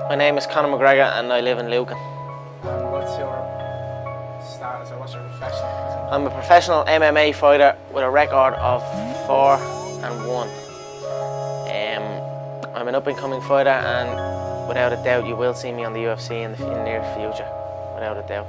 My name is Conor McGregor and I live in Lucan. And what's your status or what's your profession? I'm a professional MMA fighter with a record of 4-1. I'm an up-and-coming fighter, and without a doubt you will see me on the UFC in the near future, without a doubt.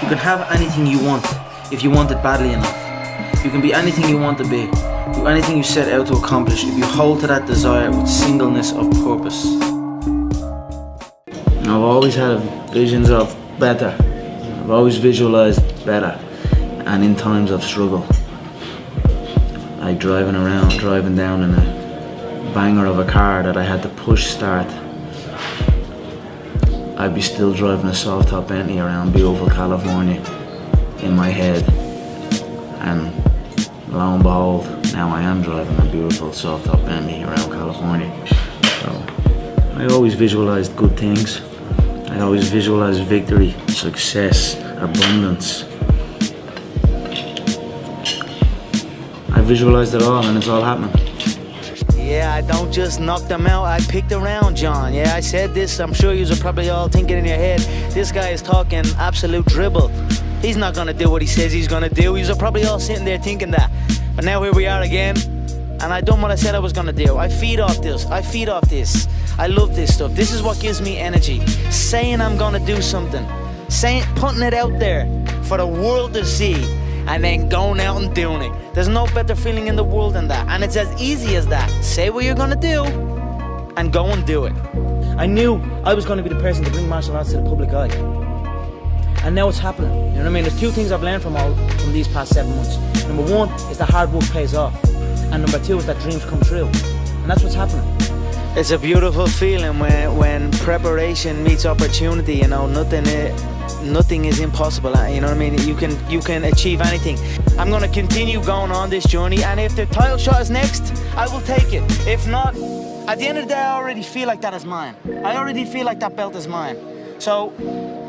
You can have anything you want if you want it badly enough. You can be anything you want to be, do anything you set out to accomplish if you hold to that desire with singleness of purpose. I've always had visions of better. I've always visualized better, and in times of struggle, like driving down in a banger of a car that I had to push start, I'd be still driving a soft top Bentley around beautiful California in my head, and lo and behold, now I am driving a beautiful soft top Bentley around California. So I always visualized good things. I always visualized victory, success, abundance. I visualized it all, and it's all happening. Yeah, I don't just knock them out, I picked around, John. Yeah, I said this, I'm sure you're probably all thinking in your head, this guy is talking absolute dribble. He's not gonna do what he says he's gonna do. You're probably all sitting there thinking that. But now here we are again, and I done what I said I was gonna do. I feed off this, I love this stuff. This is what gives me energy. Saying I'm gonna do something, putting it out there for the world to see, and then going out and doing it. There's no better feeling in the world than that, and it's as easy as that. Say what you're gonna do, and go and do it. I knew I was going to be the person to bring martial arts to the public eye. And now it's happening, you know what I mean? There's two things I've learned from these past 7 months. Number one is that hard work pays off. And number two is that dreams come true. And that's what's happening. It's a beautiful feeling when preparation meets opportunity, you know, nothing is impossible, you know what I mean? You can achieve anything. I'm gonna continue going on this journey, and if the title shot is next, I will take it. If not, at the end of the day, I already feel like that is mine. I already feel like that belt is mine. So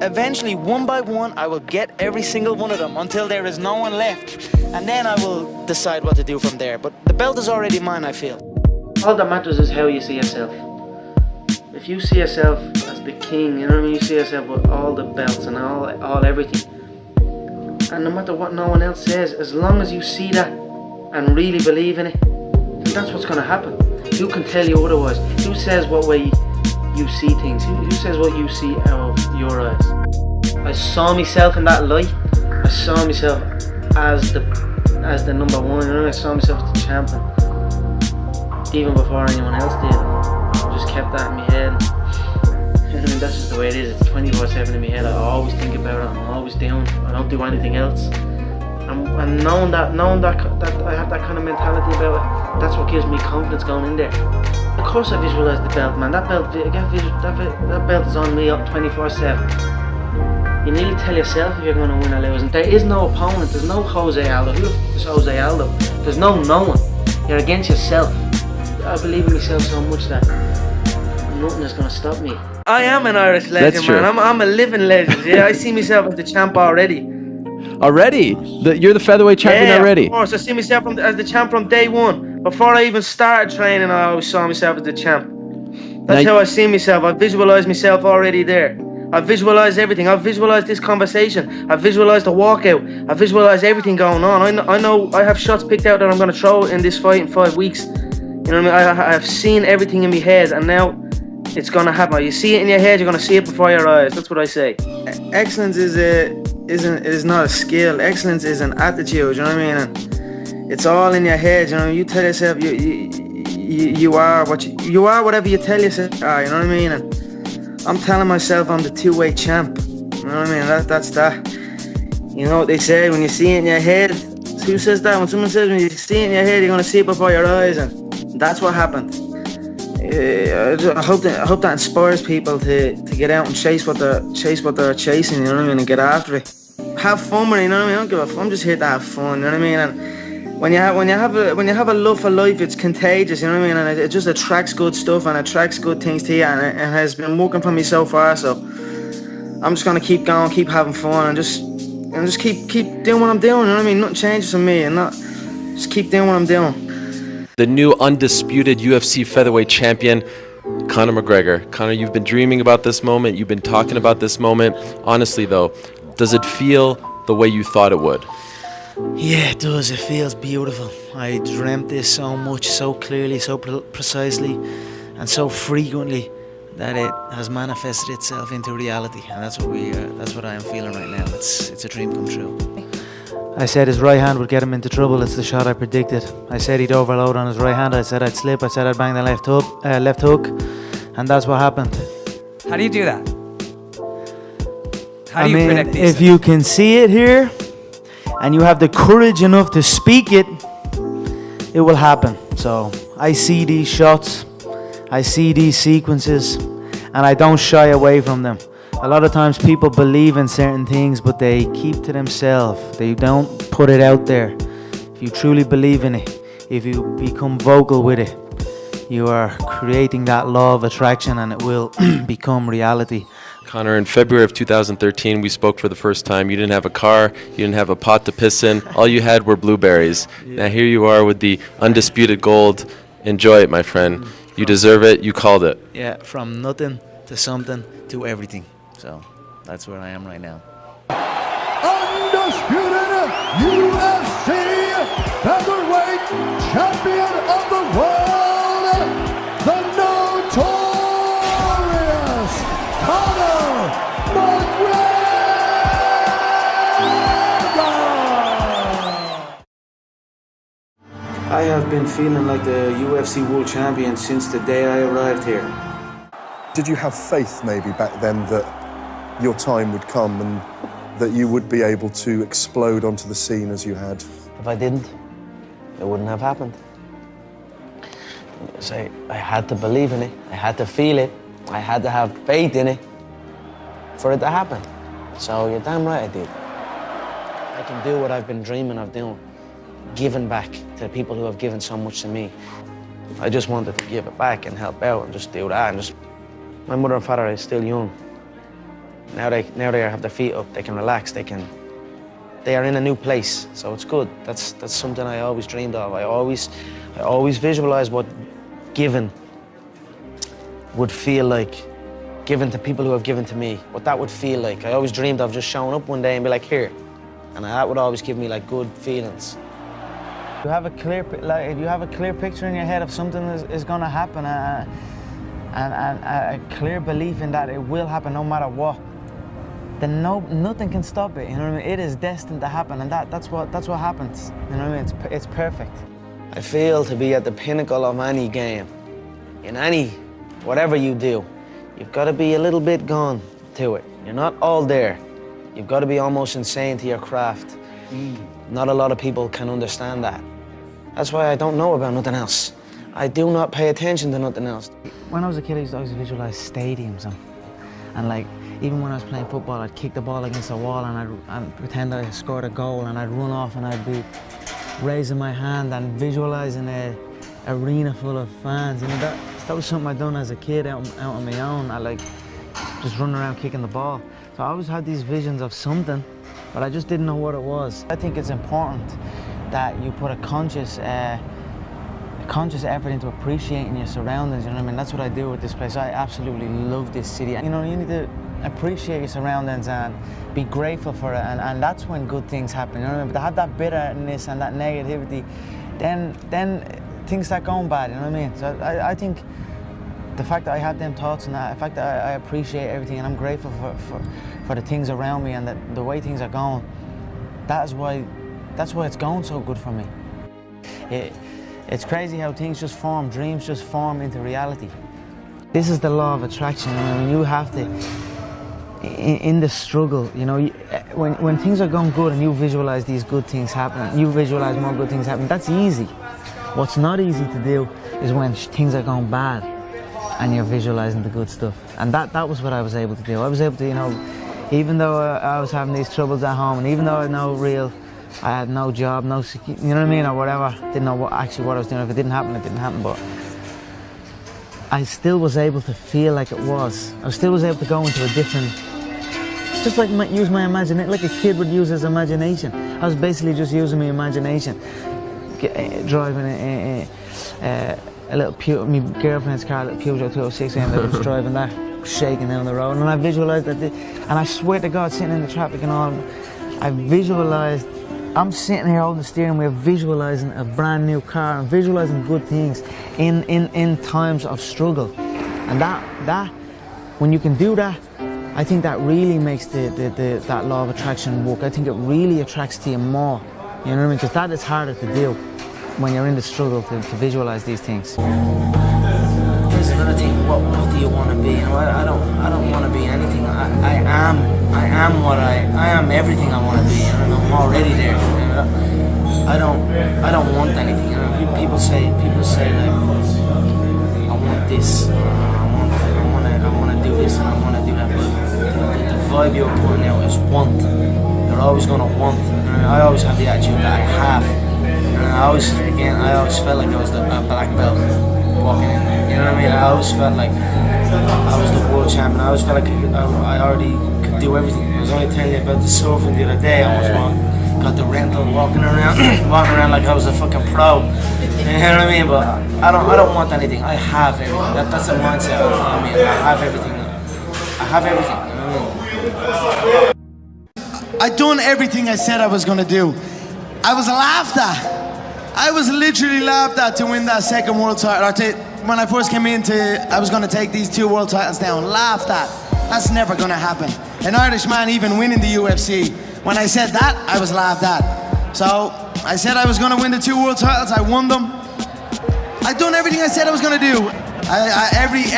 eventually, one by one, I will get every single one of them until there is no one left, and then I will decide what to do from there. But the belt is already mine, I feel. All that matters is how you see yourself. If you see yourself as the king, you know what I mean, you see yourself with all the belts and all everything, and no matter what no one else says, as long as you see that and really believe in it, then that's what's going to happen. Who can tell you otherwise? Who says what way you see things? Who says what you see out of your eyes? I saw myself in that light. I saw myself as the number one, you know, I saw myself as the champion, even before anyone else did. I just kept that in my head. You know, I mean, that's just the way it is. It's 24/7 in my head. I always think about it. I'm always down. I don't do anything else. And knowing that I have that kind of mentality about it, that's what gives me confidence going in there. Of course, I visualize the belt, man. That belt is on me up 24/7. You nearly tell yourself if you're going to win or lose. And there is no opponent. There's no Jose Aldo. Who is Jose Aldo? There's no one. You're against yourself. I believe in myself so much that nothing is going to stop me. I am an Irish legend, man. I'm a living legend. Yeah, I see myself as the champ already. Already? You're the featherweight champion already? Of course. I see myself as the champ from day one. Before I even started training, I always saw myself as the champ. That's how I see myself. I visualise myself already there. I visualise everything. I visualise this conversation. I visualise the walkout. I visualise everything going on. I know I have shots picked out that I'm going to throw in this fight in 5 weeks. You know what I mean? I have seen everything in my head, and now it's going to happen. You see it in your head, you're going to see it before your eyes. That's what I say. Excellence is not a skill. Excellence is an attitude. You know what I mean? And it's all in your head. You know, you tell yourself you are you are whatever you tell yourself you are. You know what I mean? And I'm telling myself I'm the two-weight champ. You know what I mean? That's that. You know what they say, when you see it in your head. Who says that? When someone says when you see it in your head, you're going to see it before your eyes, and that's what happened. I hope that inspires people to get out and chase what they're chasing, you know what I mean, and get after it. Have fun with it, you know what I mean? I don't give a fuck. I'm just here to have fun, you know what I mean? And when you have a love for life, it's contagious, you know what I mean? And it just attracts good stuff and attracts good things to you, and it has been working for me so far. So I'm just gonna keep going, keep having fun, and just keep doing what I'm doing. You know what I mean? Nothing changes for me, and just keep doing what I'm doing. The new undisputed UFC featherweight champion, Conor McGregor. Conor, you've been dreaming about this moment. You've been talking about this moment. Honestly, though, does it feel the way you thought it would? Yeah, it does. It feels beautiful. I dreamt this so much, so clearly, so precisely, and so frequently that it has manifested itself into reality. And that's what I am feeling right now. It's a dream come true. I said his right hand would get him into trouble. It's the shot I predicted. I said he'd overload on his right hand. I said I'd slip. I said I'd bang the left hook, and that's what happened. How do you do that? How do you predict these if things? you can see it here, and you have the courage enough to speak it, it will happen. So I see these shots, I see these sequences, and I don't shy away from them. A lot of times people believe in certain things, but they keep to themselves. They don't put it out there. If you truly believe in it, if you become vocal with it, you are creating that law of attraction, and it will become reality. Conor, in February of 2013, we spoke for the first time. You didn't have a car, you didn't have a pot to piss in. All you had were blueberries. Now here you are with the undisputed gold. Enjoy it, my friend. You deserve it. You called it. Yeah, from nothing to something to everything. So that's where I am right now. Undisputed UFC featherweight champion of the world, the notorious Conor McGregor. I have been feeling like the UFC world champion since the day I arrived here. Did you have faith maybe back then that your time would come and that you would be able to explode onto the scene as you had? If I didn't, it wouldn't have happened. So I had to believe in it. I had to feel it. I had to have faith in it for it to happen. So you're damn right I did. I can do what I've been dreaming of doing, giving back to the people who have given so much to me. I just wanted to give it back and help out and just do that. And just, my mother and father are still young. Now they have their feet up. They can relax. They are in a new place, so it's good. That's something I always dreamed of. I always visualized what giving would feel like, giving to people who have given to me, what that would feel like. I always dreamed of just showing up one day and be like, here, and that would always give me like good feelings. You have a clear, if you have a clear picture in your head of something is going to happen, and a clear belief in that it will happen no matter what, then nothing can stop it. You know what I mean? It is destined to happen, and that's what happens. You know what I mean? It's perfect. I feel to be at the pinnacle of any game, in any whatever you do, you've got to be a little bit gone to it. You're not all there. You've got to be almost insane to your craft. Not a lot of people can understand that. That's why I don't know about nothing else. I do not pay attention to nothing else. When I was a kid, I used to always visualize stadiums and like, even when I was playing football, I'd kick the ball against the wall and I'd pretend I scored a goal, and I'd run off and I'd be raising my hand and visualizing an arena full of fans. You know, that was something I'd done as a kid out on my own. I like just running around kicking the ball. So I always had these visions of something, but I just didn't know what it was. I think it's important that you put a conscious effort into appreciating your surroundings. You know what I mean? That's what I do with this place. I absolutely love this city. You know, you need to appreciate your surroundings and be grateful for it, and that's when good things happen. You know what I mean? But to have that bitterness and that negativity, then things start going bad. You know what I mean? So I think the fact that I have them thoughts and the fact that I appreciate everything and I'm grateful for the things around me and the way things are going, that's why it's going so good for me. It's crazy how things just form, dreams just form into reality. This is the law of attraction. I mean, you have to, in the struggle, you know, when things are going good and you visualize these good things happening, you visualize more good things happening, that's easy. What's not easy to do is when things are going bad and you're visualizing the good stuff. And that was what I was able to do. I was able to, you know, even though I was having these troubles at home, and even though I had no job, no security, you know what I mean, or whatever, didn't know what I was doing. If it didn't happen, it didn't happen, but I still was able to feel like it was. I still was able to go into a different, just like use my imagination, like a kid would use his imagination. I was basically just using my imagination, driving a little my girlfriend's car, a little Peugeot 206, and I was driving that, shaking down the road, and I visualised that, and I swear to God, sitting in the traffic and all, I visualised, I'm sitting here holding the steering wheel, visualising a brand new car, and visualising good things in times of struggle, and that, when you can do that, I think that really makes that law of attraction work. I think it really attracts to you more, you know what I mean, because that is harder to do when you're in the struggle to visualise these things. Here's another thing. What do you want to be? You know, I don't want to be anything. I am everything I want to be. You know, I'm already there. You know, I don't want anything. You know, people say like, I want this. I want to do this and I want to do that. But the vibe you're putting out is want. You're always gonna want. You know, I always have the attitude that I have. I always felt like I was a black belt walking in there. You know what I mean? I always felt like I was the world champion. I always felt like I already could do everything. I was only telling you about the surfing the other day. I was got the rental, walking around like I was a fucking pro. You know what I mean? But I don't want anything. I have everything. That's the mindset. You know what I mean? I have everything. I have everything. You know what I mean? I done everything I said I was gonna do. I was laughed at. I was literally laughed at to win that second world title. When I first came I was going to take these 2 world titles down. Laughed at. That's never going to happen. An Irish man even winning the UFC. When I said that, I was laughed at. So I said I was going to win the 2 world titles. I won them. I done everything I said I was going to do.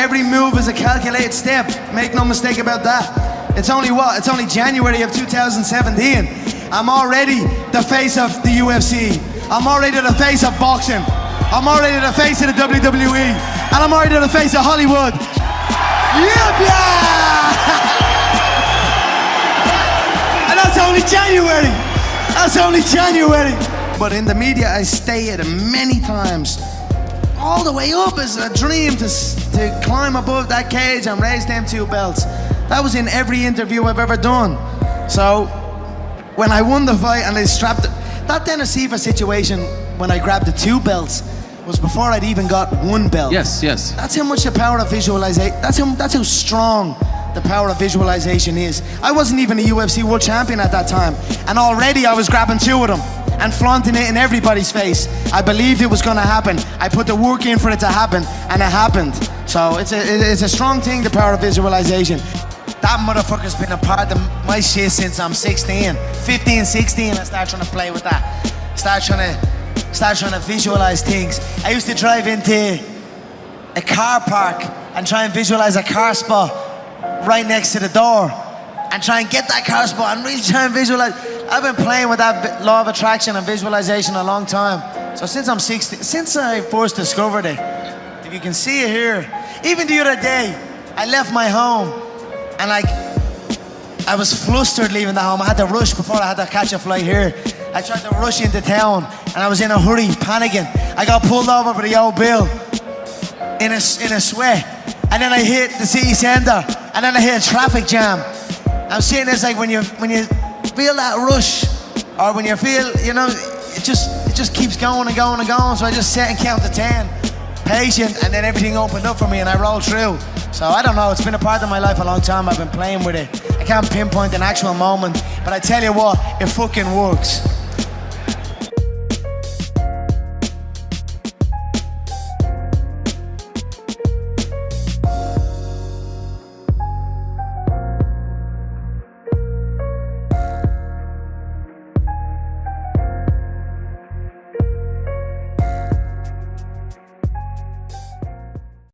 Every move is a calculated step. Make no mistake about that. It's only what? It's only January of 2017. I'm already the face of the UFC. I'm already the face of boxing. I'm already the face of the WWE. And I'm already the face of Hollywood. Yeah! And that's only January. That's only January. But in the media, I stated many times, all the way up is a dream to climb above that cage and raise them 2 belts. That was in every interview I've ever done. So, when I won the fight and they strapped it, that Dennis Siva situation when I grabbed the 2 belts was before I'd even got 1 belt. Yes. That's how much the power of visualization, that's how strong the power of visualization is. I wasn't even a UFC world champion at that time, and already I was grabbing 2 of them and flaunting it in everybody's face. I believed it was gonna happen. I put the work in for it to happen, and it happened. So it's a strong thing, the power of visualization. That motherfucker's been a part of my shit since I'm 16. 15, 16, I started trying to play with that. Start trying to visualize things. I used to drive into a car park and try and visualize a car spot right next to the door and try and get that car spot and really try and visualize. I've been playing with that law of attraction and visualization a long time. So since I'm 16, since I first discovered it, if you can see it here, even the other day, I left my home and I was flustered leaving the home. I had to rush before I had to catch a flight here. I tried to rush into town and I was in a hurry, panicking. I got pulled over by the old Bill in a sweat. And then I hit the city centre and then I hit a traffic jam. I'm saying it's like when you feel that rush, or when you feel, you know, it just keeps going and going and going. So I just sit and count to 10, patient, and then everything opened up for me and I rolled through. So I don't know, it's been a part of my life a long time. I've been playing with it. I can't pinpoint an actual moment, but I tell you what, it fucking works.